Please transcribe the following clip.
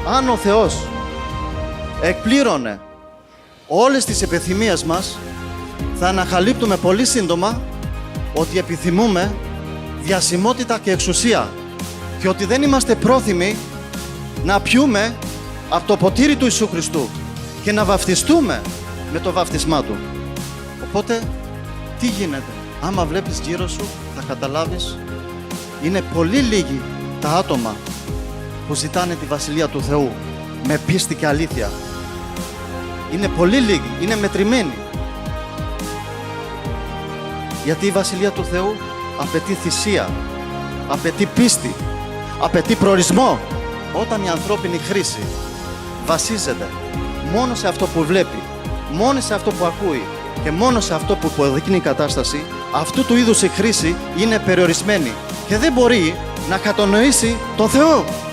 Αν ο Θεός εκπλήρωνε όλες τις επιθυμίες μας, θα ανακαλύπτουμε πολύ σύντομα ότι επιθυμούμε διασημότητα και εξουσία και ότι δεν είμαστε πρόθυμοι να πιούμε από το ποτήρι του Ιησού Χριστού και να βαφτιστούμε με το βαφτισμά Του. Οπότε, τι γίνεται? Άμα βλέπεις γύρω σου, θα καταλάβεις, είναι πολύ λίγοι τα άτομα που ζητάνε τη Βασιλεία του Θεού με πίστη και αλήθεια. Είναι πολύ λίγοι, είναι μετρημένοι. Γιατί η Βασιλεία του Θεού απαιτεί θυσία, απαιτεί πίστη, απαιτεί προορισμό. Όταν η ανθρώπινη χρήση βασίζεται μόνο σε αυτό που βλέπει, μόνο σε αυτό που ακούει και μόνο σε αυτό που υποδεικνύει η κατάσταση, αυτού του είδους η χρήση είναι περιορισμένη και δεν μπορεί να κατανοήσει τον Θεό.